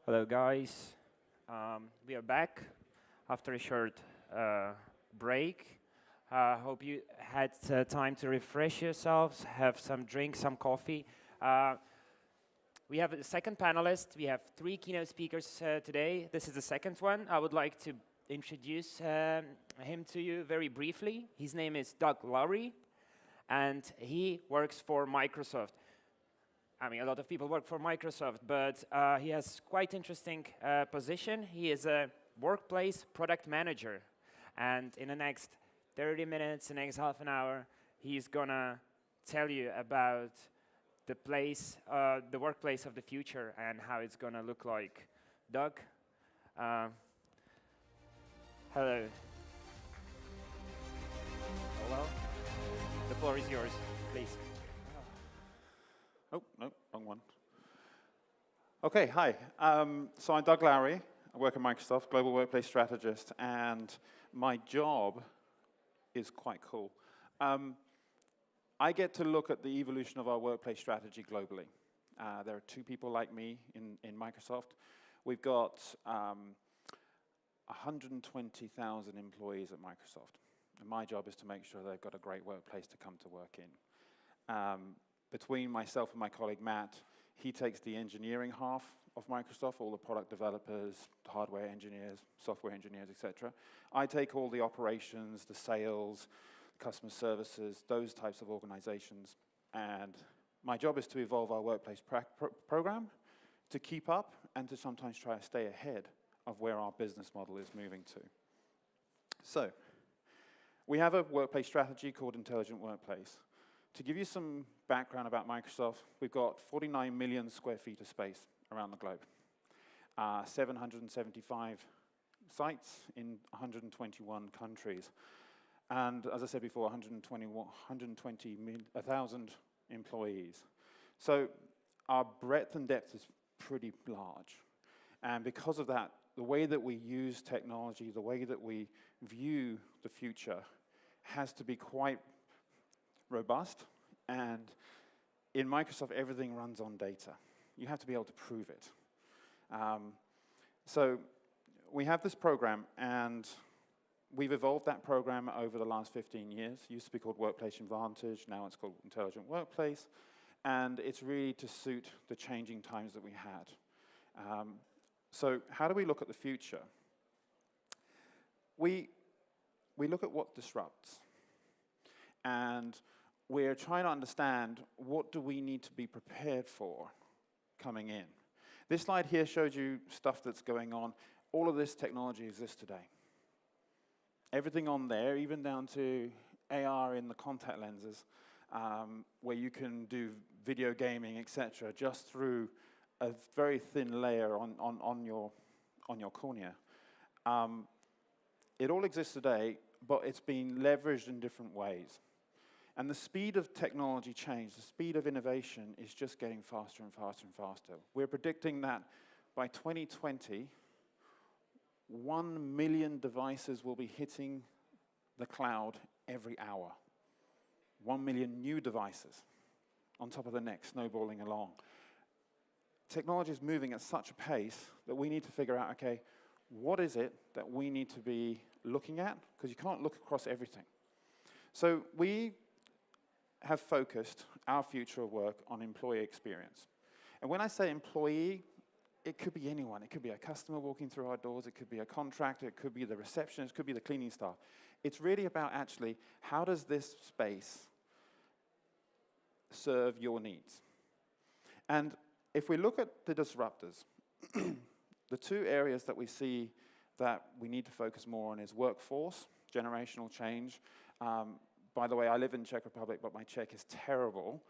Hello, guys. We are back after a short break. Hope you had time to refresh yourselves, have some drink, some coffee. We have a second panelist. We have three keynote speakers today. This is the second one. I would like to introduce him to you very briefly. His name is Lowrie, and he works for Microsoft. I mean, a lot of people work for Microsoft, but he has quite interesting position. He is a workplace product manager. And in the next 30 minutes, the next half an hour, he's gonna tell you about the workplace of the future and how it's gonna look like. Doug, hello. Hello. The floor is yours, please. Oh, no, wrong one. Okay, hi. So I'm Doug Lowrie. I work at Microsoft, Global Workplace Strategist, and my job is quite cool. I get to look at the evolution of our workplace strategy globally. There are two people like me in Microsoft. We've got 120,000 employees at Microsoft, and my job is to make sure they've got a great workplace to come to work in. Between myself and my colleague Matt, he takes the engineering half of Microsoft, all the product developers, hardware engineers, software engineers, etc. I take all the operations, the sales, customer services, those types of organizations. And my job is to evolve our workplace program, to keep up, and to sometimes try to stay ahead of where our business model is moving to. So, we have a workplace strategy called Intelligent Workplace. To give you some background about Microsoft, we've got 49 million square feet of space around the globe, 775 sites in 121 countries, and as I said before, 120,000 employees. So our breadth and depth is pretty large, and because of that, the way that we use technology, the way that we view the future has to be quite robust, and in Microsoft, everything runs on data. You have to be able to prove it. So we have this program, and we've evolved that program over the last 15 years. It used to be called Workplace Advantage, now it's called Intelligent Workplace, and it's really to suit the changing times that we had. So how do we look at the future? We look at what disrupts. And we're trying to understand what do we need to be prepared for coming in. This slide here shows you stuff that's going on. All of this technology exists today. Everything on there, even down to AR in the contact lenses, where you can do video gaming, etc., just through a very thin layer on your cornea. It all exists today, but it's been leveraged in different ways. And the speed of technology change, the speed of innovation is just getting faster and faster and faster. We're predicting that by 2020, 1 million devices will be hitting the cloud every hour. 1 million new devices on top of the next, snowballing along. Technology is moving at such a pace that we need to figure out, okay, what is it that we need to be looking at? Because you can't look across everything. So we have focused our future of work on employee experience. And when I say employee, it could be anyone. It could be a customer walking through our doors. It could be a contractor. It could be the receptionist. It could be the cleaning staff. It's really about actually, how does this space serve your needs? And if we look at the disruptors, the two areas that we see that we need to focus more on is workforce, generational change. By the way, I live in Czech Republic, but my Czech is terrible.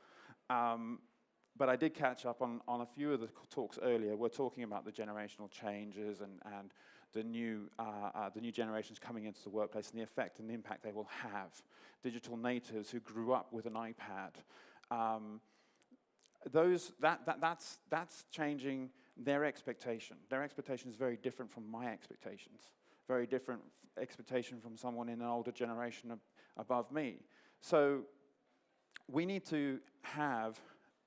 But I did catch up on a few of the talks earlier. We're talking about the generational changes and the new generations coming into the workplace and the effect and the impact they will have. Digital natives who grew up with an iPad. That's changing their expectation. Their expectation is very different from my expectations. Very different expectation from someone in an older generation above me. So we need to have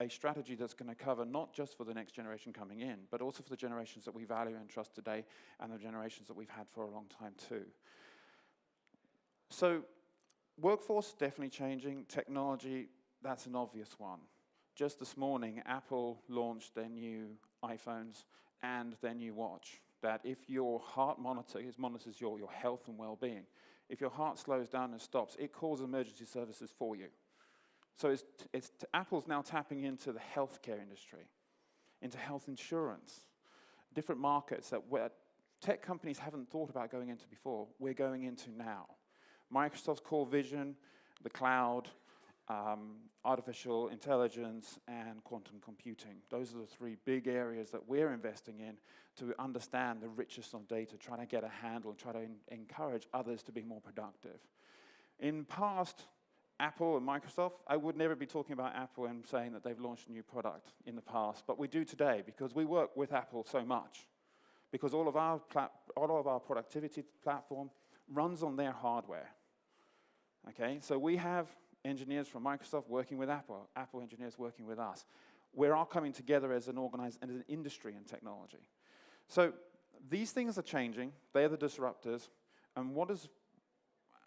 a strategy that's going to cover not just for the next generation coming in, but also for the generations that we value and trust today and the generations that we've had for a long time too. So workforce definitely changing. Technology, that's an obvious one. Just this morning, Apple launched their new iPhones and their new watch, that if your heart monitors your health and well-being, if your heart slows down and stops, it calls emergency services for you. So Apple's now tapping into the healthcare industry, into health insurance, different markets that where tech companies haven't thought about going into before, we're going into now. Microsoft's core vision, the cloud, artificial intelligence, and quantum computing. Those are the three big areas that we're investing in to understand the richness of data, trying to get a handle, and try to encourage others to be more productive. In past, Apple and Microsoft, I would never be talking about Apple and saying that they've launched a new product in the past, but we do today because we work with Apple so much. Because all of our productivity platform runs on their hardware. Okay, so we have engineers from Microsoft working with Apple, Apple engineers working with us. We're all coming together as an organized and an industry in technology. So these things are changing. They're the disruptors. And what is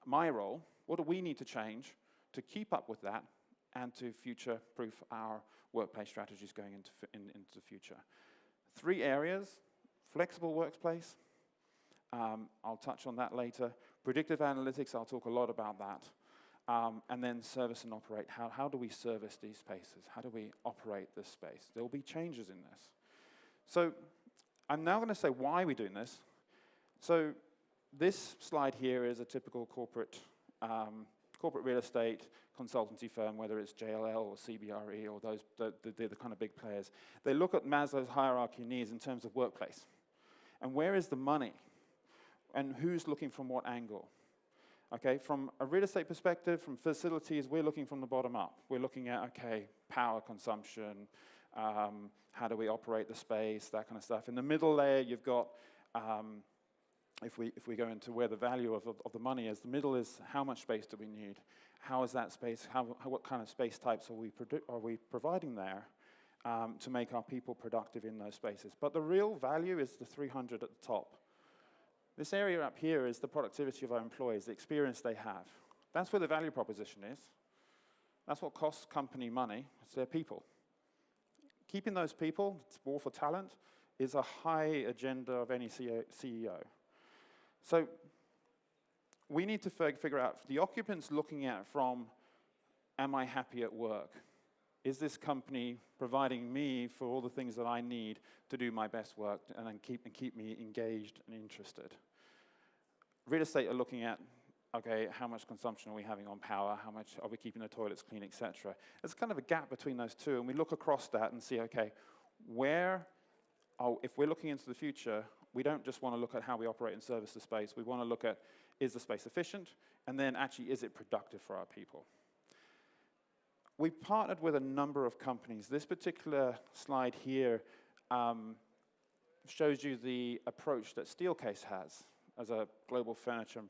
my role? What do we need to change to keep up with that and to future-proof our workplace strategies going into the future? 3 areas: flexible workplace. I'll touch on that later. Predictive analytics, I'll talk a lot about that. And then service and operate. How do we service these spaces? How do we operate this space? There will be changes in this. So I'm now going to say why we're doing this. So this slide here is a typical corporate real estate consultancy firm, whether it's JLL or CBRE or they're the kind of big players. They look at Maslow's hierarchy of needs in terms of workplace. And where is the money? And who's looking from what angle? Okay, from a real estate perspective, from facilities, we're looking from the bottom up. We're looking at, okay, power consumption, how do we operate the space, that kind of stuff. In the middle layer, you've got, if we go into where the value of the money is, the middle is how much space do we need? How is that space, what kind of space types are we providing there to make our people productive in those spaces? But the real value is the 300 at the top. This area up here is the productivity of our employees, the experience they have. That's where the value proposition is. That's what costs company money. It's their people. Keeping those people, it's war for talent, is a high agenda of any CEO. So we need to figure out, the occupants looking at from, am I happy at work? Is this company providing me for all the things that I need to do my best work and keep me engaged and interested? Real estate are looking at, okay, how much consumption are we having on power? How much are we keeping the toilets clean, etc. There's kind of a gap between those two, and we look across that and see, okay, if we're looking into the future, we don't just want to look at how we operate and service the space. We want to look at, is the space efficient? And then actually, is it productive for our people? We've partnered with a number of companies. This particular slide here shows you the approach that Steelcase has as a global furniture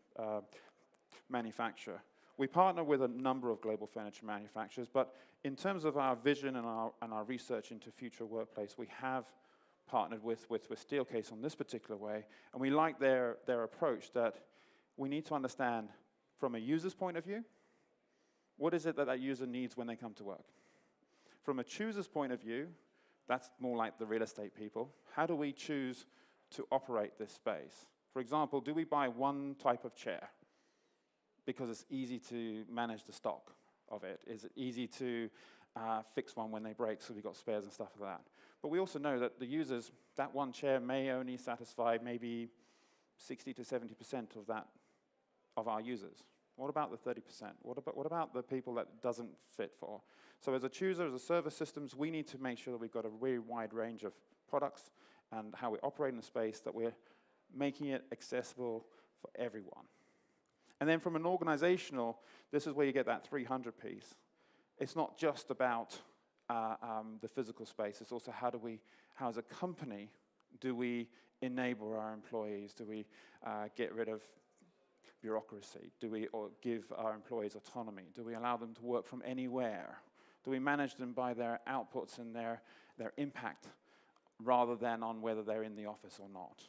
manufacturer. We partner with a number of global furniture manufacturers, but in terms of our vision and our research into future workplace, we have partnered with Steelcase on this particular way, and we like their approach that we need to understand from a user's point of view, what is it that user needs when they come to work? From a chooser's point of view, that's more like the real estate people. How do we choose to operate this space? For example, do we buy one type of chair because it's easy to manage the stock of it? Is it easy to fix one when they break so we've got spares and stuff like that? But we also know that the users, that one chair may only satisfy maybe 60 to 70% of our users. What about the 30%? What about the people that doesn't fit for? So as a chooser, as a service systems, we need to make sure that we've got a really wide range of products and how we operate in the space, that we're making it accessible for everyone. And then from an organizational, this is where you get that 300 piece. It's not just about the physical space. It's also how as a company, do we enable our employees? Do we get rid of bureaucracy? Do we give our employees autonomy? Do we allow them to work from anywhere? Do we manage them by their outputs and their impact rather than on whether they're in the office or not?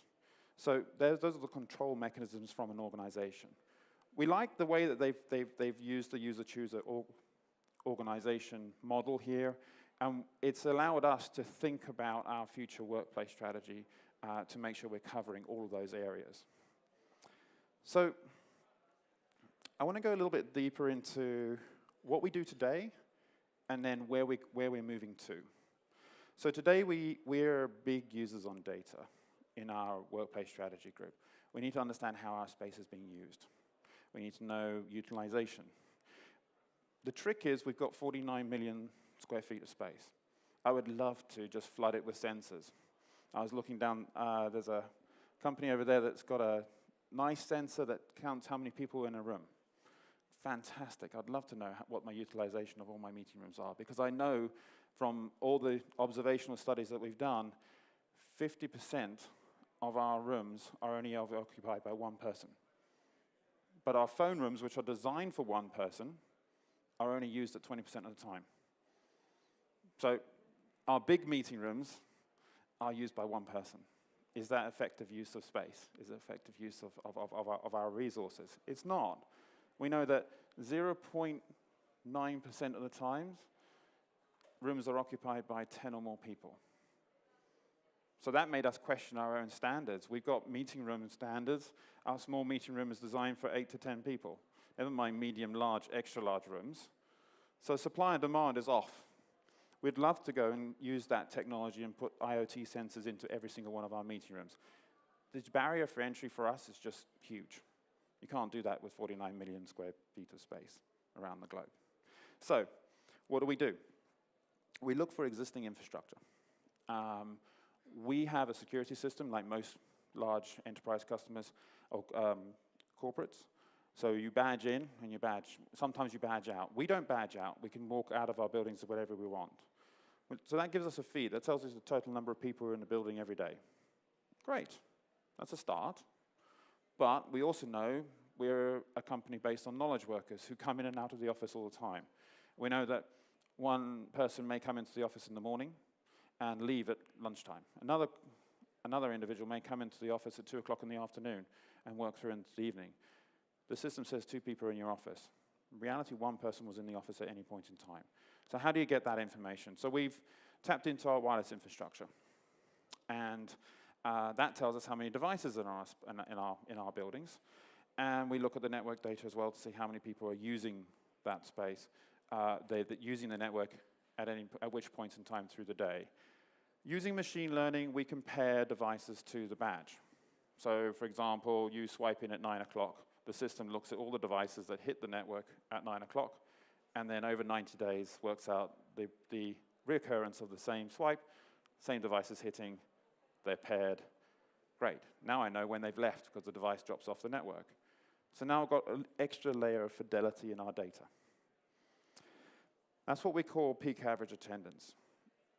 So those are the control mechanisms from an organization. We like the way that they've used the user-chooser organization model here, and it's allowed us to think about our future workplace strategy to make sure we're covering all of those areas. So I want to go a little bit deeper into what we do today and then where we're moving to. So today we're big users on data in our workplace strategy group. We need to understand how our space is being used. We need to know utilization. The trick is we've got 49 million square feet of space. I would love to just flood it with sensors. I was looking down, there's a company over there that's got a nice sensor that counts how many people are in a room. Fantastic. I'd love to know what my utilization of all my meeting rooms are, because I know from all the observational studies that we've done, 50% of our rooms are only occupied by one person. But our phone rooms, which are designed for one person, are only used at 20% of the time. So our big meeting rooms are used by one person. Is that effective use of space? Is it effective use of our resources? It's not. We know that 0.9% of the times, rooms are occupied by 10 or more people. So that made us question our own standards. We've got meeting room standards. Our small meeting room is designed for 8 to 10 people. Never mind medium, large, extra large rooms. So supply and demand is off. We'd love to go and use that technology and put IoT sensors into every single one of our meeting rooms. The barrier for entry for us is just huge. You can't do that with 49 million square feet of space around the globe. So what do? We look for existing infrastructure. We have a security system like most large enterprise customers or corporates. So you badge in and you badge. Sometimes you badge out. We don't badge out. We can walk out of our buildings whatever we want. So that gives us a feed. That tells us the total number of people who are in the building every day. Great. That's a start. But we also know we're a company based on knowledge workers who come in and out of the office all the time. We know that one person may come into the office in the morning and leave at lunchtime. Another individual may come into the office at 2 o'clock in the afternoon and work through into the evening. The system says 2 people are in your office. In reality, 1 person was in the office at any point in time. So how do you get that information? So we've tapped into our wireless infrastructure. And that tells us how many devices are in our buildings. And we look at the network data as well to see how many people are using that space, using the network at which points in time through the day. Using machine learning, we compare devices to the badge. So, for example, you swipe in at 9 o'clock. The system looks at all the devices that hit the network at 9 o'clock, and then over 90 days works out the reoccurrence of the same swipe, same devices hitting, they're paired. Great. Now I know when they've left because the device drops off the network. So now I've got an extra layer of fidelity in our data. That's what we call peak average attendance.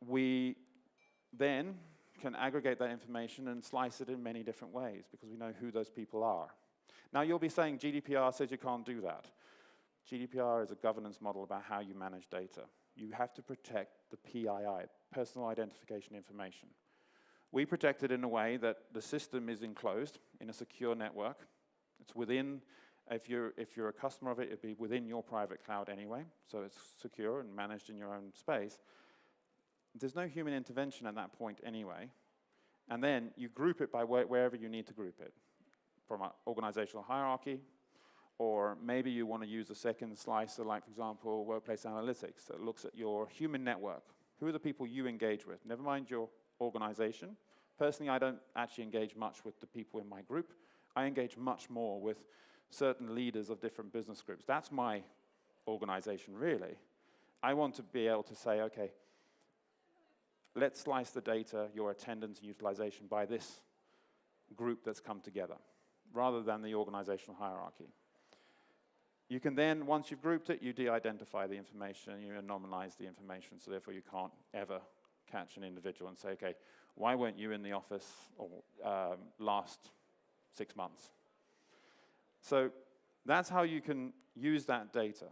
We then can aggregate that information and slice it in many different ways because we know who those people are. Now you'll be saying GDPR says you can't do that. GDPR is a governance model about how you manage data. You have to protect the PII, personal identification information. We protect it in a way that the system is enclosed in a secure network. It's within, if you're a customer of it, it'd be within your private cloud anyway, so it's secure and managed in your own space. There's no human intervention at that point anyway. And then you group it by wherever you need to group it, from an organizational hierarchy, or maybe you want to use a second slicer, like, for example, workplace analytics that looks at your human network. Who are the people you engage with? Never mind your organization. Personally, I don't actually engage much with the people in my group. I engage much more with certain leaders of different business groups. That's my organization, really. I want to be able to say, okay, let's slice the data, your attendance and utilization by this group that's come together, rather than the organizational hierarchy. You can then, once you've grouped it, you de-identify the information, you anonymize the information, so therefore you can't ever catch an individual and say, okay, why weren't you in the office last 6 months? So that's how you can use that data.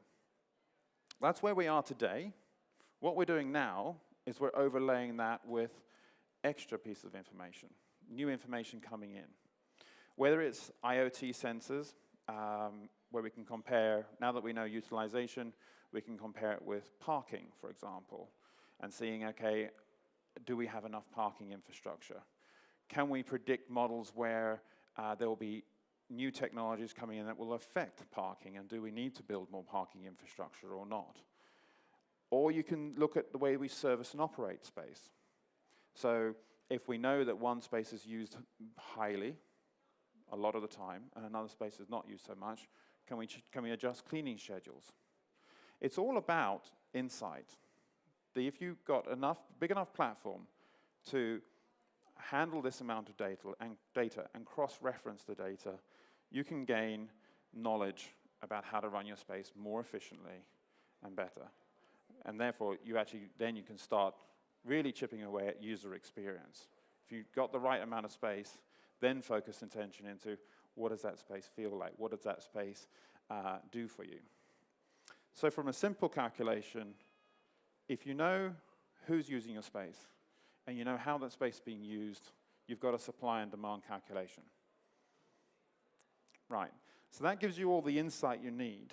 That's where we are today. What we're doing now is we're overlaying that with extra pieces of information, new information coming in. Whether it's IoT sensors, where we can compare, now that we know utilization, we can compare it with parking, for example, and seeing, okay, do we have enough parking infrastructure? Can we predict models where there will be new technologies coming in that will affect parking, and do we need to build more parking infrastructure or not? Or you can look at the way we service and operate space. So if we know that one space is used highly, a lot of the time, and another space is not used so much, can we adjust cleaning schedules? It's all about insight. If you've got big enough platform to handle this amount of data and cross-reference the data, you can gain knowledge about how to run your space more efficiently and better. And therefore, then you can start really chipping away at user experience. If you've got the right amount of space, then focus attention into what does that space feel like? What does that space do for you? So from a simple calculation, if you know who's using your space and you know how that space is being used, you've got a supply and demand calculation. Right, so that gives you all the insight you need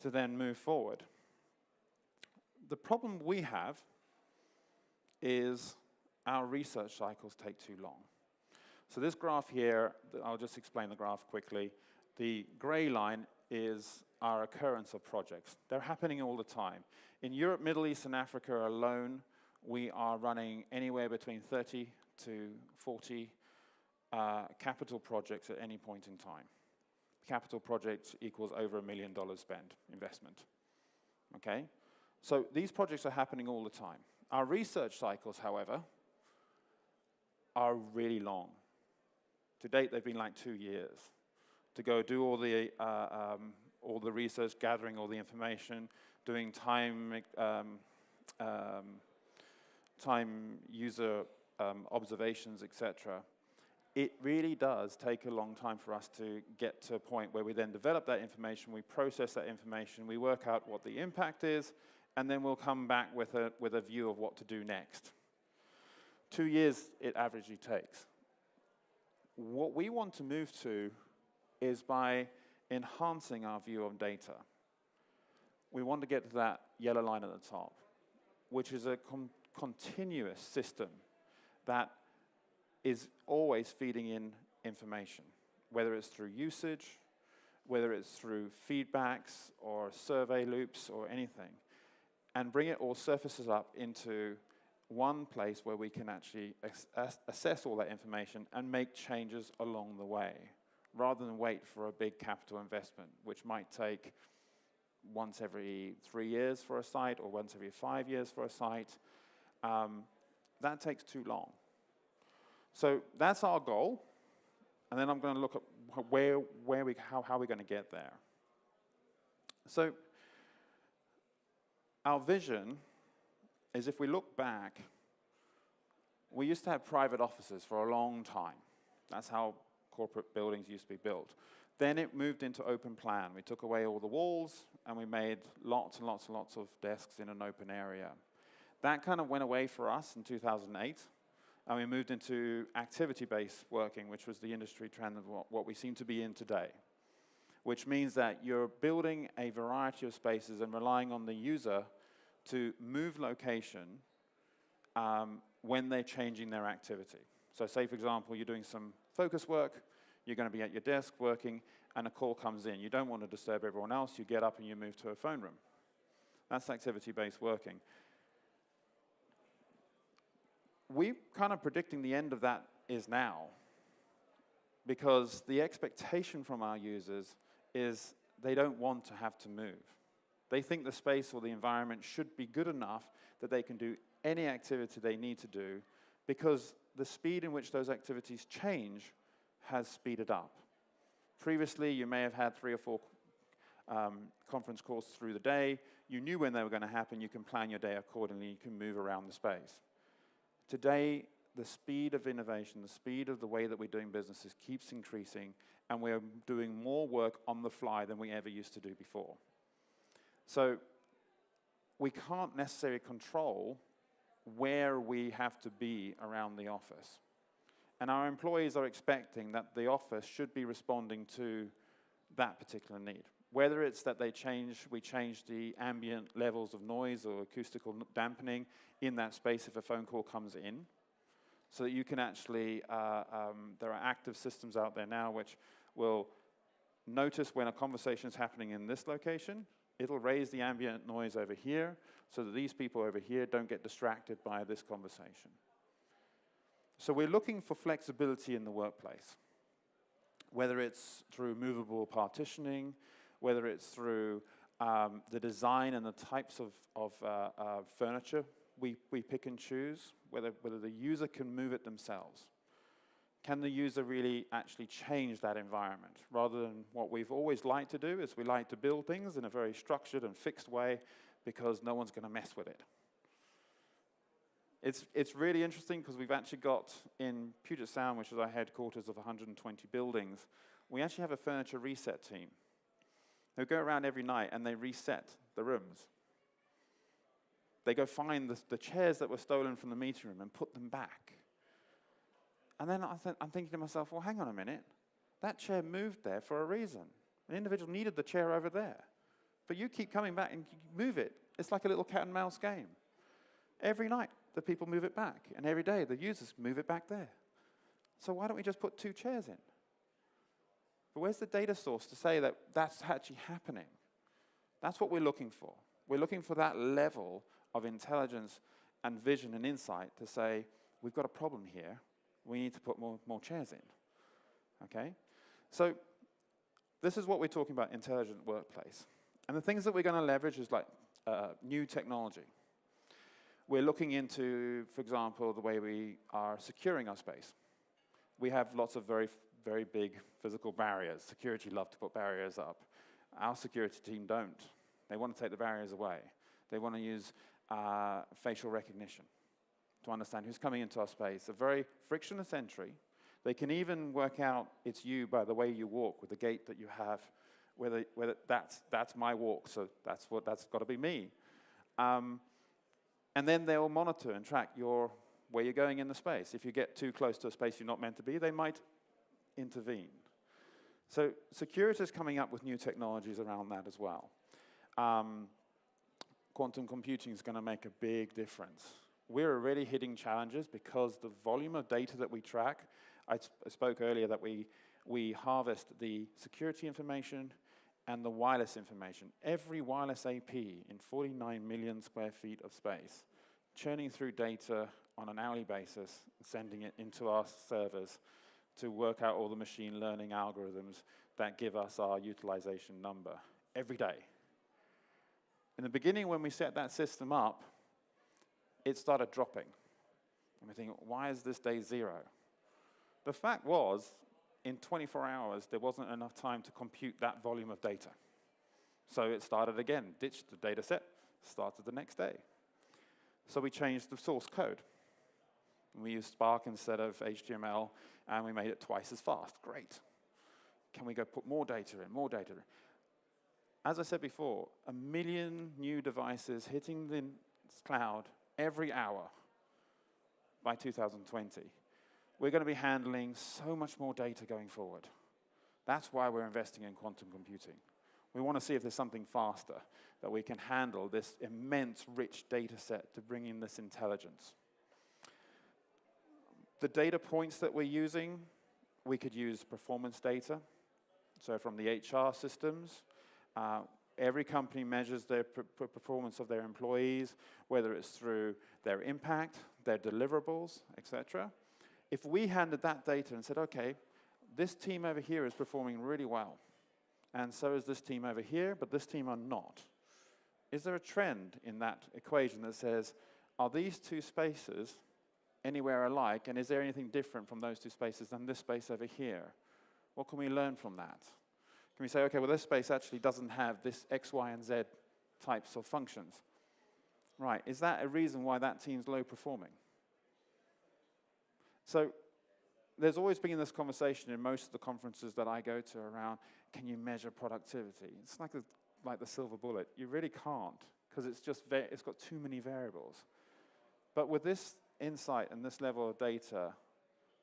to then move forward. The problem we have is our research cycles take too long. So this graph here, I'll just explain the graph quickly. The gray line is our occurrence of projects. They're happening all the time. In Europe, Middle East, and Africa alone, we are running anywhere between 30 to 40 capital projects at any point in time. Capital project equals over $1 million spent, investment. Okay? So these projects are happening all the time. Our research cycles, however, are really long. To date, they've been like 2 years to go do all the research, gathering all the information, doing time user observations, etc. It really does take a long time for us to get to a point where we then develop that information, we process that information, we work out what the impact is, and then we'll come back with a view of what to do next. 2 years it averagely takes. What we want to move to is by enhancing our view of data. We want to get to that yellow line at the top, which is a continuous system that is always feeding in information, whether it's through usage, whether it's through feedbacks or survey loops or anything, and bring it all surfaces up into one place where we can actually assess all that information and make changes along the way, rather than wait for a big capital investment, which might take once every 3 years for a site or once every 5 years for a site. That takes too long. So that's our goal, and then I'm going to look at how we're going to get there. So our vision is, if we look back, we used to have private offices for a long time. That's how corporate buildings used to be built. Then it moved into open plan. We took away all the walls, and we made lots and lots and lots of desks in an open area. That kind of went away for us in 2008, and we moved into activity-based working, which was the industry trend of what we seem to be in today, which means that you're building a variety of spaces and relying on the user to move location when they're changing their activity. So say, for example, you're doing some focus work, you're going to be at your desk working, and a call comes in. You don't want to disturb everyone else. You get up and you move to a phone room. That's activity-based working. We're kind of predicting the end of that is now, because the expectation from our users is they don't want to have to move. They think the space or the environment should be good enough that they can do any activity they need to do, because the speed in which those activities change has speeded up. Previously, you may have had 3 or 4 conference calls through the day. You knew when they were going to happen. You can plan your day accordingly. You can move around the space. Today, the speed of innovation, the speed of the way that we're doing businesses keeps increasing, and we're doing more work on the fly than we ever used to do before. So we can't necessarily control where we have to be around the office. And our employees are expecting that the office should be responding to that particular need. Whether it's that we change the ambient levels of noise or acoustical dampening in that space if a phone call comes in, so that you can actually, there are active systems out there now which will notice when a conversation is happening in this location, it'll raise the ambient noise over here so that these people over here don't get distracted by this conversation. So we're looking for flexibility in the workplace, whether it's through movable partitioning, whether it's through the design and the types of furniture we pick and choose, whether the user can move it themselves. Can the user really actually change that environment? Rather than what we've always liked to do is we like to build things in a very structured and fixed way because no one's going to mess with it. It's really interesting because we've actually got in Puget Sound, which is our headquarters of 120 buildings, we actually have a furniture reset team who go around every night and they reset the rooms. They go find the chairs that were stolen from the meeting room and put them back. And then I'm thinking to myself, well, hang on a minute. That chair moved there for a reason. The individual needed the chair over there. But you keep coming back and move it. It's like a little cat and mouse game. Every night, the people move it back. And every day, the users move it back there. So why don't we just put 2 chairs in? But where's the data source to say that that's actually happening? That's what we're looking for. We're looking for that level of intelligence and vision and insight to say, we've got a problem here. We need to put more chairs in, okay? So this is what we're talking about, intelligent workplace. And the things that we're going to leverage is like new technology. We're looking into, for example, the way we are securing our space. We have lots of very, very big physical barriers. Security love to put barriers up. Our security team don't. They want to take the barriers away. They want to use facial recognition to understand who's coming into our space. A very frictionless entry. They can even work out it's you by the way you walk with the gait that you have, whether that's my walk, so that's got to be me. And then they'll monitor and track where you're going in the space. If you get too close to a space you're not meant to be, they might intervene. So security is coming up with new technologies around that as well. Quantum computing is going to make a big difference. We're already hitting challenges because the volume of data that we track, I spoke earlier that we harvest the security information and the wireless information. Every wireless AP in 49 million square feet of space, churning through data on an hourly basis, sending it into our servers to work out all the machine learning algorithms that give us our utilization number every day. In the beginning, when we set that system up, it started dropping. And we're thinking, why is this day 0? The fact was, in 24 hours, there wasn't enough time to compute that volume of data. So it started again, ditched the data set, started the next day. So we changed the source code. We used Spark instead of HTML, and we made it twice as fast. Great. Can we go put more data in, more data in? As I said before, 1 million new devices hitting the cloud every hour by 2020. We're going to be handling so much more data going forward. That's why we're investing in quantum computing. We want to see if there's something faster that we can handle this immense, rich data set to bring in this intelligence. The data points that we're using, we could use performance data. So from the HR systems, every company measures their performance of their employees, whether it's through their impact, their deliverables, etc. If we handed that data and said, okay, this team over here is performing really well, and so is this team over here, but this team are not. Is there a trend in that equation that says, are these 2 spaces anywhere alike, and is there anything different from those 2 spaces than this space over here? What can we learn from that? Can we say, okay, well, this space actually doesn't have this X, Y, and Z types of functions? Right, is that a reason why that team's low performing? So there's always been this conversation in most of the conferences that I go to around, can you measure productivity? It's like the silver bullet. You really can't, because it's got too many variables. But with this insight and this level of data,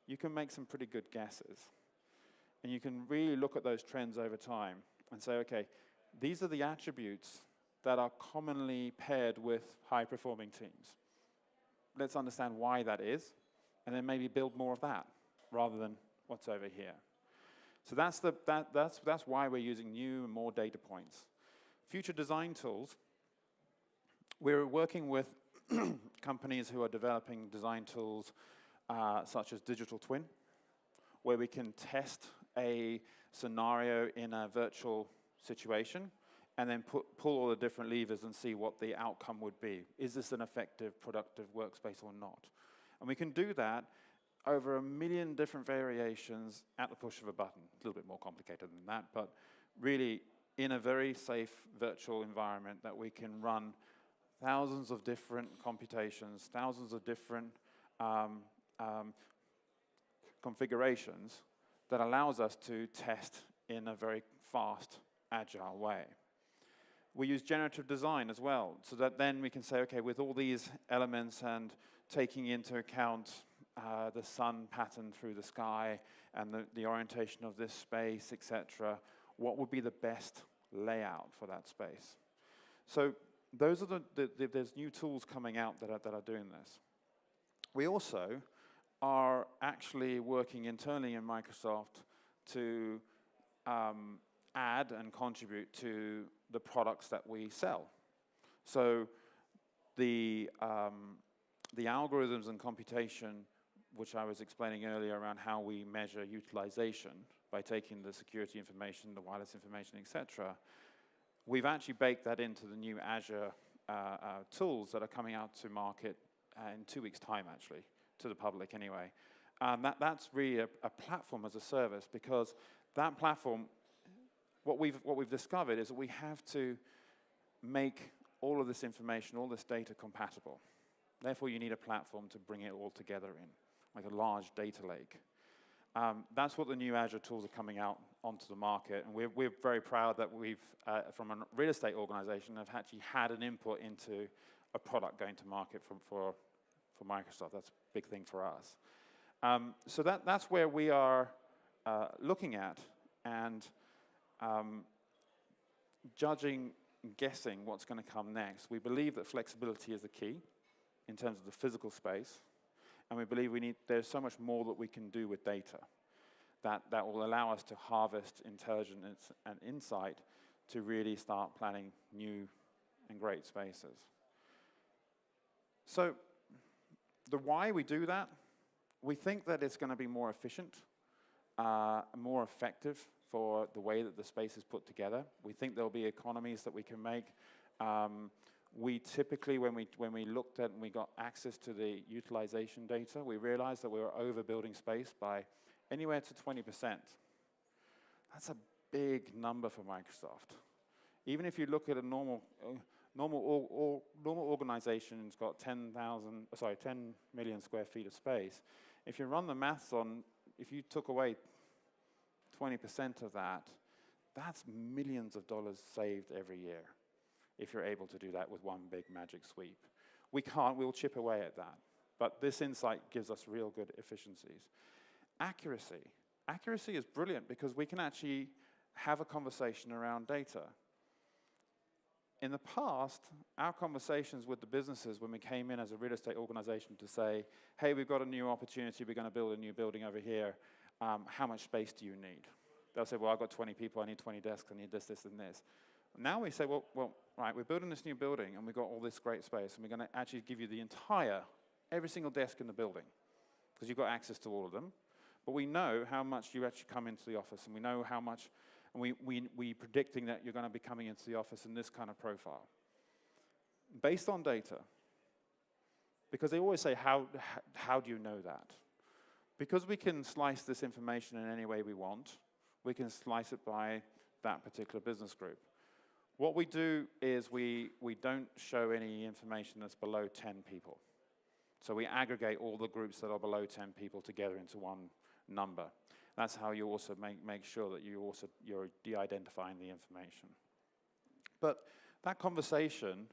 you can make some pretty good guesses. And you can really look at those trends over time and say, okay, these are the attributes that are commonly paired with high-performing teams. Let's understand why that is, and then maybe build more of that rather than what's over here. So that's why we're using new and more data points. Future design tools, we're working with companies who are developing design tools such as digital twin, where we can test a scenario in a virtual situation and then pull all the different levers and see what the outcome would be. Is this an effective, productive workspace or not? And we can do that over 1 million different variations at the push of a button. A little bit more complicated than that, but really in a very safe virtual environment that we can run thousands of different computations, thousands of different configurations that allows us to test in a very fast, agile way. We use generative design as well, so that then we can say, okay, with all these elements and taking into account the sun pattern through the sky and the orientation of this space, etc., what would be the best layout for that space? So those are there's new tools coming out that are doing this. We also are actually working internally in Microsoft to add and contribute to the products that we sell. So the algorithms and computation, which I was explaining earlier around how we measure utilization by taking the security information, the wireless information, etc., we've actually baked that into the new Azure tools that are coming out to market in 2 weeks' time, actually, to the public anyway. That's really a platform as a service, because that platform, what we've discovered is that we have to make all of this information, all this data compatible. Therefore, you need a platform to bring it all together in, like a large data lake. That's what the new Azure tools are coming out onto the market, and we're very proud that we've, from a real estate organization, have actually had an input into a product going to market for Microsoft. That's a big thing for us. So that's where we are looking at and judging and guessing what's going to come next. We believe that flexibility is the key in terms of the physical space, and we believe there's so much more that we can do with data that will allow us to harvest intelligence and insight to really start planning new and great spaces. So the why we do that, we think that it's going to be more efficient, more effective for the way that the space is put together. We think there'll be economies that we can make. We typically, when we looked at and we got access to the utilization data, we realized that we were overbuilding space by anywhere to 20%. That's a big number for Microsoft. Even if you look at a normal organization's got 10 million square feet of space. If you run the maths on, if you took away 20% of that, that's millions of dollars saved every year, if you're able to do that with one big magic sweep. We can't, we'll chip away at that. But this insight gives us real good efficiencies. Accuracy. Accuracy is brilliant because we can actually have a conversation around data. In the past, our conversations with the businesses when we came in as a real estate organization to say, hey, we've got a new opportunity, we're going to build a new building over here, how much space do you need? They'll say, well, I've got 20 people, I need 20 desks, I need this, this, and this. Now we say, well, right, we're building this new building, and we've got all this great space, and we're going to actually give you the every single desk in the building, because you've got access to all of them. But we know how much you actually come into the office, and we know how much, and we're predicting that you're going to be coming into the office in this kind of profile. Based on data, because they always say, how do you know that? Because we can slice this information in any way we want, we can slice it by that particular business group. What we do is we don't show any information that's below 10 people. So we aggregate all the groups that are below 10 people together into one number. That's how you also make sure that you're de-identifying the information. But that conversation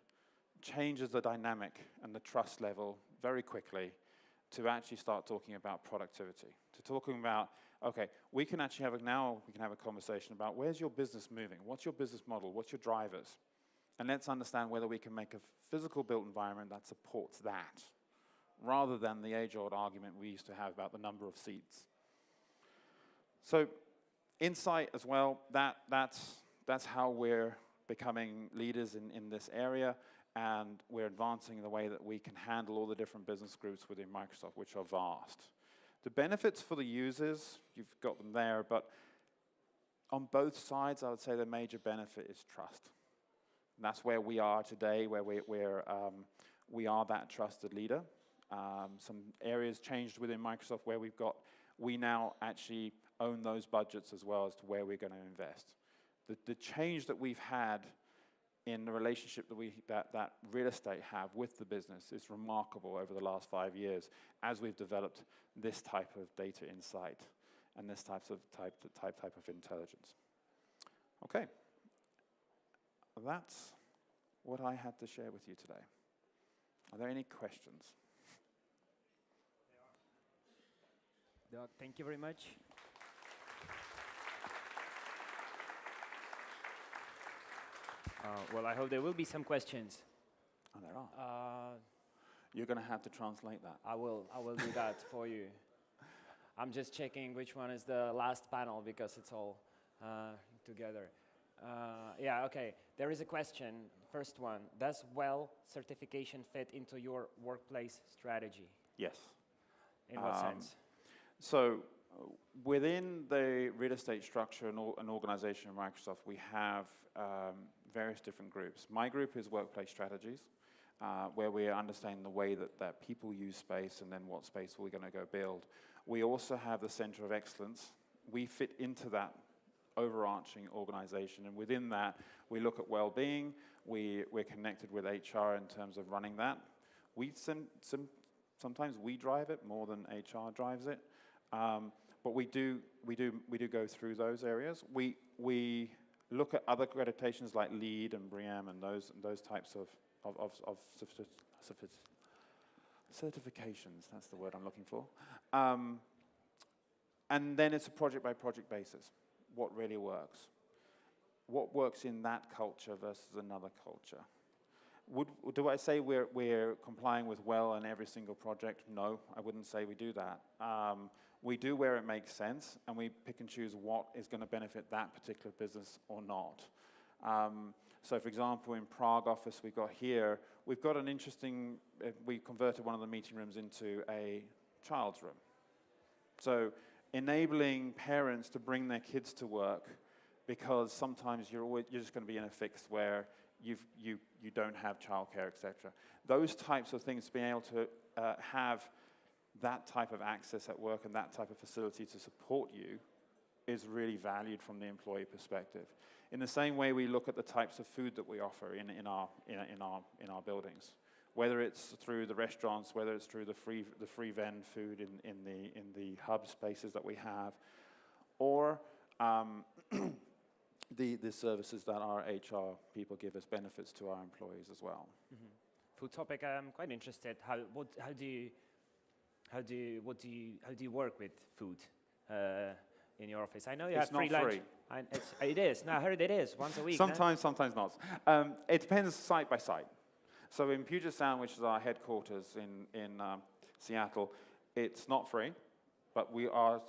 changes the dynamic and the trust level very quickly to actually start talking about productivity, to talking about, okay, we can actually have a conversation about where's your business moving, what's your business model, what's your drivers, and let's understand whether we can make a physical built environment that supports that, rather than the age-old argument we used to have about the number of seats. So, insight as well, that's how we're becoming leaders in this area, and we're advancing the way that we can handle all the different business groups within Microsoft, which are vast. The benefits for the users, you've got them there, but on both sides, I would say the major benefit is trust. And that's where we are today, where we are that trusted leader. Some areas changed within Microsoft where we now actually own those budgets as well as to where we're going to invest. The change that we've had in the relationship that real estate have with the business is remarkable over the last 5 years as we've developed this type of data insight and this type of intelligence. Okay, that's what I had to share with you today. Are there any questions? Doug, thank you very much. Well, I hope there will be some questions. Oh, there are. You're going to have to translate that. I will do that for you. I'm just checking which one is the last panel because it's all together. Yeah, okay. There is a question. First one. Does WELL certification fit into your workplace strategy? Yes. In what sense? So within the real estate structure and an organization in Microsoft, we have various different groups. My group is workplace strategies, where we understand the way that people use space and then what space we're going to go build. We also have the Center of Excellence. We fit into that overarching organization, and within that, we look at well-being. We're connected with HR in terms of running that. Sometimes we drive it more than HR drives it, but we do go through those areas. We look at other accreditations like LEED and BREEAM and those types of certifications. That's the word I'm looking for. And then it's a project-by-project basis. What really works? What works in that culture versus another culture? Do I say we're complying with WELL in every single project? No, I wouldn't say we do that. We do where it makes sense, and we pick and choose what is going to benefit that particular business or not. So, for example, in Prague office we've got an interesting, we converted one of the meeting rooms into a child's room. So, enabling parents to bring their kids to work, because sometimes you're just going to be in a fix where you don't have childcare, etc. Those types of things, being able to have that type of access at work and that type of facility to support you is really valued from the employee perspective. In the same way, we look at the types of food that we offer in our buildings, whether it's through the restaurants, whether it's through the free vend food in the hub spaces that we have, or the services that our HR people give as benefits to our employees as well. Mm-hmm. Food topic, I'm quite interested. How do you work with food in your office? I know you have free lunch. It is. No, I heard it is once a week. Sometimes not. It depends site by site. So in Puget Sound, which is our headquarters in Seattle, it's not free, but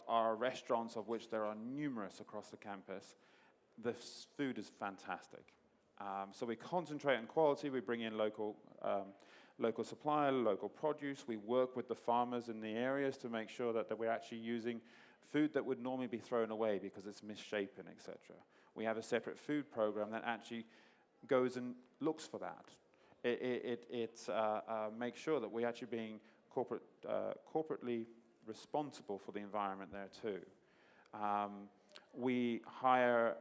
our restaurants, of which there are numerous across the campus, the food is fantastic. So we concentrate on quality. We bring in local supplier, local produce. We work with the farmers in the areas to make sure that we're actually using food that would normally be thrown away because it's misshapen, etc. We have a separate food program that actually goes and looks for that. It makes sure that we're actually being corporately responsible for the environment there too. We hire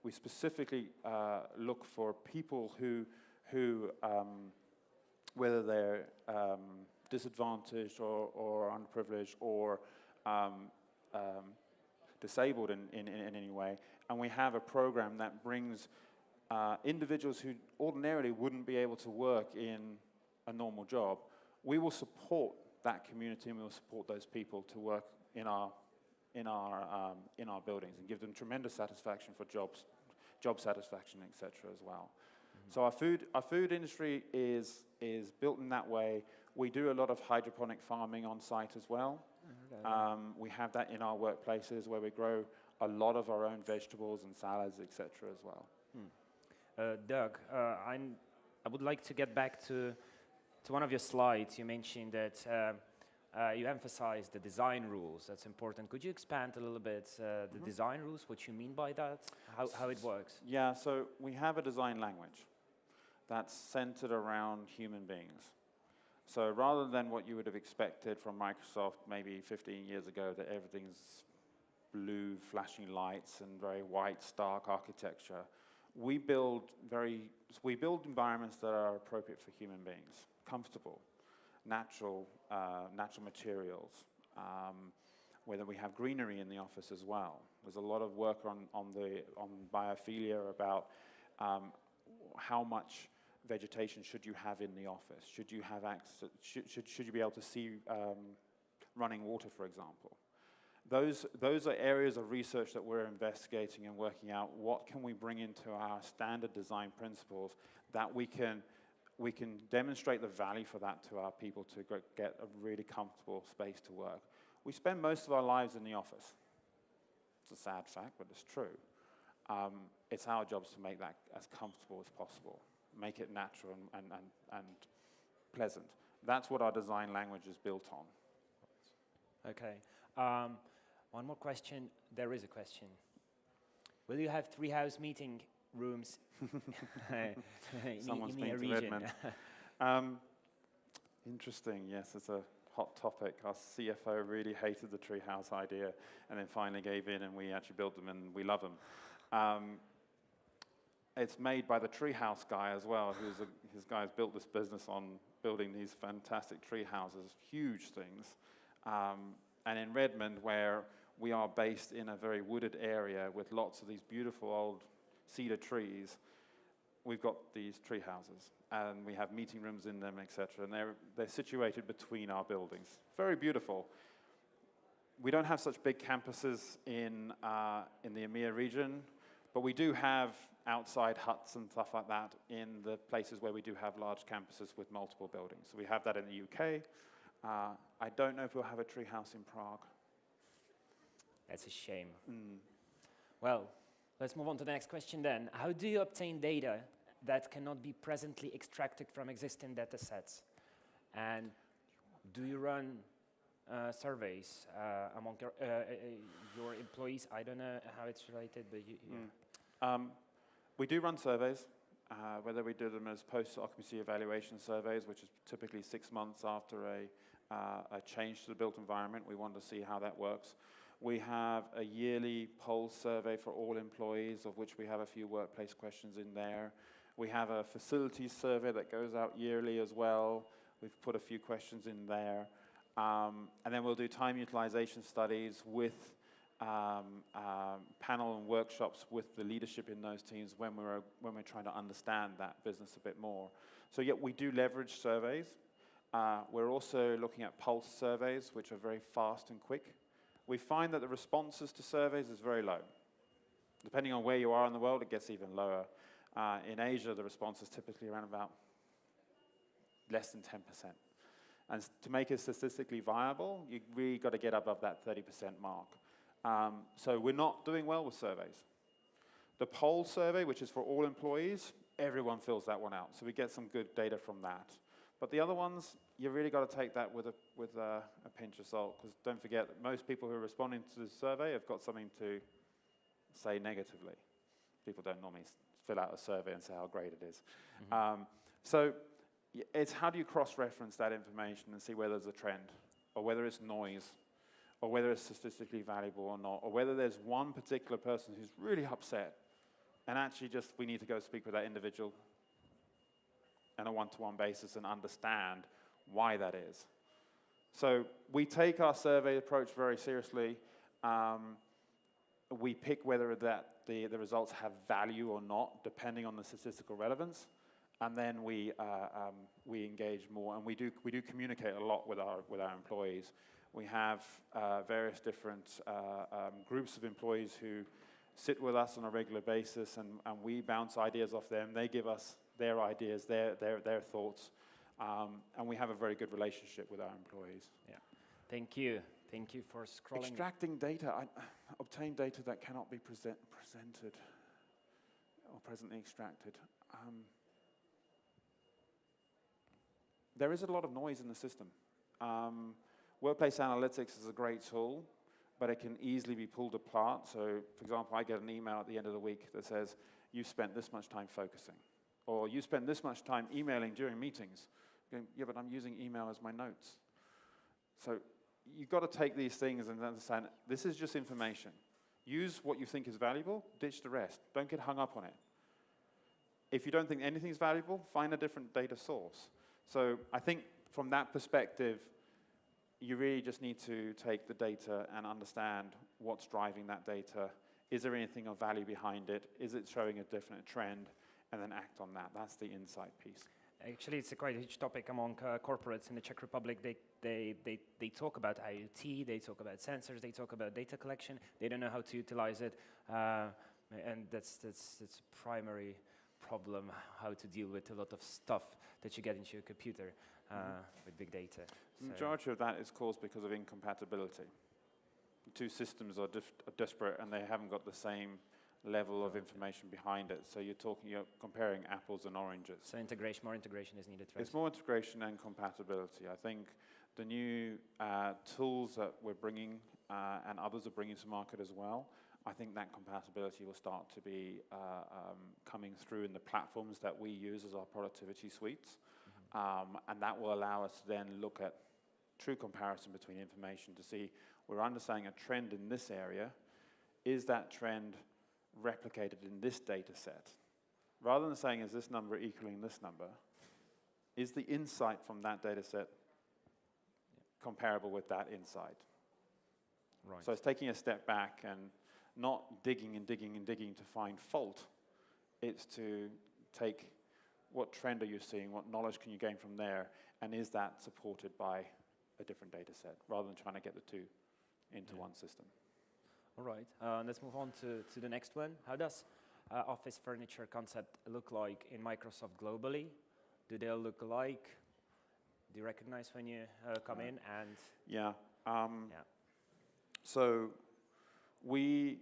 we specifically look for people who whether they're disadvantaged or underprivileged or disabled in any way, and we have a program that brings individuals who ordinarily wouldn't be able to work in a normal job, we will support that community and we will support those people to work in our buildings and give them tremendous satisfaction for job satisfaction, etc. as well. So our food industry is built in that way. We do a lot of hydroponic farming on site as well. We have that in our workplaces where we grow a lot of our own vegetables and salads, etc. as well. Doug, I would like to get back to one of your slides. You mentioned that you emphasized the design rules. That's important. Could you expand a little bit the design rules, what you mean by that, how it works? Yeah, so we have a design language that's centered around human beings. So rather than what you would have expected from Microsoft maybe 15 years ago, that everything's blue flashing lights and very white stark architecture, we build environments that are appropriate for human beings, comfortable, natural materials, whether we have greenery in the office as well. There's a lot of work on biophilia about how much vegetation should you have in the office? Should you have access? Should you be able to see running water, for example? Those are areas of research that we're investigating and working out. What can we bring into our standard design principles that we can demonstrate the value for that to our people to get a really comfortable space to work. We spend most of our lives in the office. It's a sad fact, but it's true. It's our jobs to make that as comfortable as possible, make it natural and pleasant. That's what our design language is built on. Okay. One more question. There is a question. Will you have treehouse meeting rooms Someone's in been your to region? Redmond. Interesting. Yes, it's a hot topic. Our CFO really hated the treehouse idea, and then finally gave in, and we actually built them, and we love them. It's made by the treehouse guy as well. His guy's built this business on building these fantastic tree houses, huge things. And in Redmond, where we are based in a very wooded area with lots of these beautiful old cedar trees, we've got these tree houses, and we have meeting rooms in them, etc. And they're situated between our buildings. Very beautiful. We don't have such big campuses in the EMEA region, but we do have outside huts and stuff like that in the places where we do have large campuses with multiple buildings. So we have that in the UK. I don't know if we'll have a tree house in Prague. That's a shame. Well, let's move on to the next question then. How do you obtain data that cannot be presently extracted from existing data sets? And do you run surveys among your employees? I don't know how it's related, but we do run surveys, whether we do them as post-occupancy evaluation surveys, which is typically 6 months after a change to the built environment. We want to see how that works. We have a yearly pulse survey for all employees, of which we have a few workplace questions in there. We have a facilities survey that goes out yearly as well. We've put a few questions in there. And then we'll do time utilization studies with panel and workshops with the leadership in those teams when we're trying to understand that business a bit more. So yeah, we do leverage surveys. We're also looking at pulse surveys, which are very fast and quick. We find that the responses to surveys is very low. Depending on where you are in the world, it gets even lower. In Asia, the response is typically around about less than 10%. And to make it statistically viable, you really got to get above that 30% mark. So we're not doing well with surveys. The poll survey, which is for all employees, everyone fills that one out. So we get some good data from that. But the other ones, you really got to take that with a pinch of salt, because don't forget that most people who are responding to the survey have got something to say negatively. People don't normally fill out a survey and say how great it is. So it's how do you cross-reference that information and see whether there's a trend, or whether it's noise, or whether it's statistically valuable or not, or whether there's one particular person who's really upset, and actually just we need to go speak with that individual on a one-to-one basis and understand why that is. So we take our survey approach very seriously. We pick whether that the results have value or not, depending on the statistical relevance. And then we engage more, and we do communicate a lot with our employees. We have various different groups of employees who sit with us on a regular basis, and we bounce ideas off them. They give us their ideas, their thoughts, and we have a very good relationship with our employees. Yeah. Thank you. Thank you for scrolling. Extracting data, obtain data that cannot be presented or presently extracted. There is a lot of noise in the system. Workplace analytics is a great tool, but it can easily be pulled apart. So, for example, I get an email at the end of the week that says, you spent this much time focusing, or you spent this much time emailing during meetings. Going, yeah, but I'm using email as my notes. So you've got to take these things and understand, this is just information. Use what you think is valuable, ditch the rest. Don't get hung up on it. If you don't think anything's valuable, find a different data source. So I think from that perspective, you really just need to take the data and understand what's driving that data. Is there anything of value behind it? Is it showing a definite trend? And then act on that. That's the insight piece. Actually, it's a quite huge topic among corporates in the Czech Republic. They talk about IoT, they talk about sensors, they talk about data collection. They don't know how to utilize it, and that's primary problem, how to deal with a lot of stuff that you get into your computer with big data. The majority of that is caused because of incompatibility. The two systems are disparate and they haven't got the same level of information behind it. So you're comparing apples and oranges. So more integration is needed, right? It's more integration and compatibility. I think the new tools that we're bringing and others are bringing to market as well, I think that compatibility will start to be coming through in the platforms that we use as our productivity suites. And that will allow us to then look at true comparison between information to see we're understanding a trend in this area. Is that trend replicated in this data set? Rather than saying, is this number equaling this number, is the insight from that data set comparable with that insight? Right. So it's taking a step back and not digging and digging and digging to find fault. It's to take what trend are you seeing, what knowledge can you gain from there, and is that supported by a different data set, rather than trying to get the two into one system. All right, let's move on to the next one. How does office furniture concept look like in Microsoft globally? Do they all look alike? Do you recognize when you come in? And so when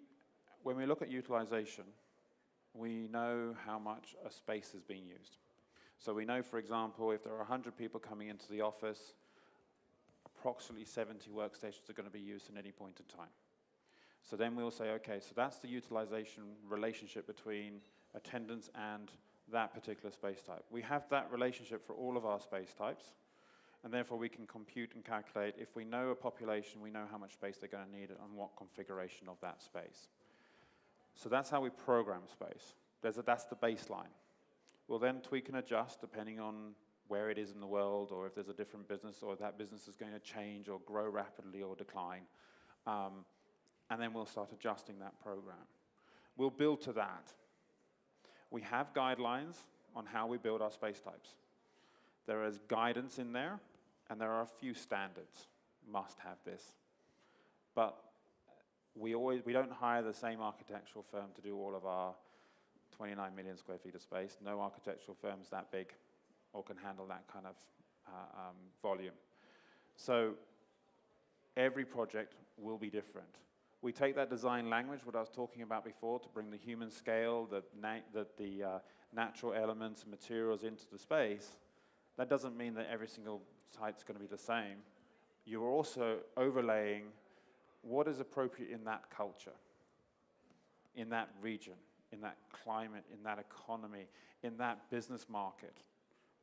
we look at utilization, we know how much a space is being used. So we know, for example, if there are 100 people coming into the office, approximately 70 workstations are going to be used at any point in time. So then we'll say, okay, so that's the utilization relationship between attendance and that particular space type. We have that relationship for all of our space types, and therefore we can compute and calculate, if we know a population, we know how much space they're going to need and what configuration of that space. So that's how we program space. That's the baseline. We'll then tweak and adjust depending on where it is in the world, or if there's a different business, or that business is going to change or grow rapidly or decline. And then we'll start adjusting that program. We'll build to that. We have guidelines on how we build our space types. There is guidance in there, and there are a few standards. Must have this. But we don't hire the same architectural firm to do all of our 29 million square feet of space. No architectural firm's that big or can handle that kind of volume. So every project will be different. We take that design language, what I was talking about before, to bring the human scale, the natural elements and materials into the space. That doesn't mean that every single site's going to be the same. You're also overlaying what is appropriate in that culture, in that region, in that climate, in that economy, in that business market.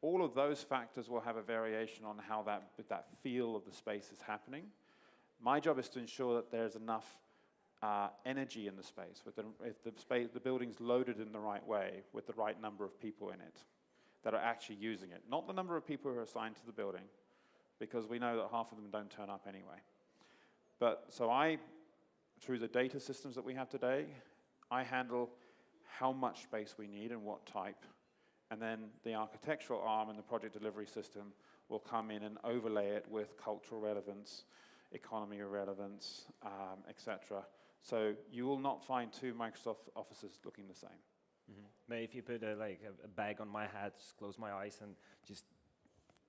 All of those factors will have a variation on how that feel of the space is happening. My job is to ensure that there's enough energy in the space, if the building's loaded in the right way, with the right number of people in it that are actually using it. Not the number of people who are assigned to the building, because we know that half of them don't turn up anyway. But so through the data systems that we have today, I handle how much space we need and what type, and then the architectural arm and the project delivery system will come in and overlay it with cultural relevance, economy relevance, etc. So you will not find two Microsoft offices looking the same. But if you put a bag on my head, just close my eyes and just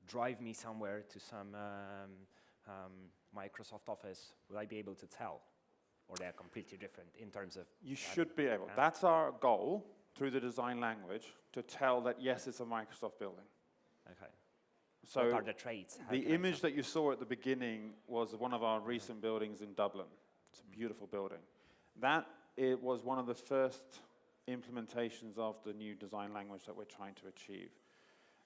drive me somewhere to some Microsoft office, will I be able to tell? Or they're completely different in terms of... You should be able. That's our goal through the design language, to tell that, yes, it's a Microsoft building. Okay. So what are the traits? How the can I image tell? that you saw at the beginning was one of our recent buildings in Dublin. It's a beautiful building. It was one of the first implementations of the new design language that we're trying to achieve,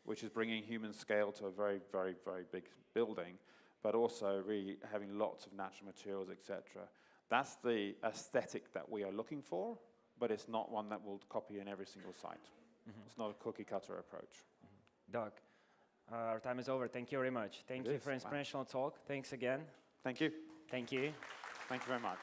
which is bringing human scale to a very, very, very big building, but also really having lots of natural materials, etc. That's the aesthetic that we are looking for, but it's not one that we'll copy in every single site. It's not a cookie-cutter approach. Doug, our time is over. Thank you very much. Thank you for inspirational talk. Thanks again. Thank you. Thank you. Thank you very much.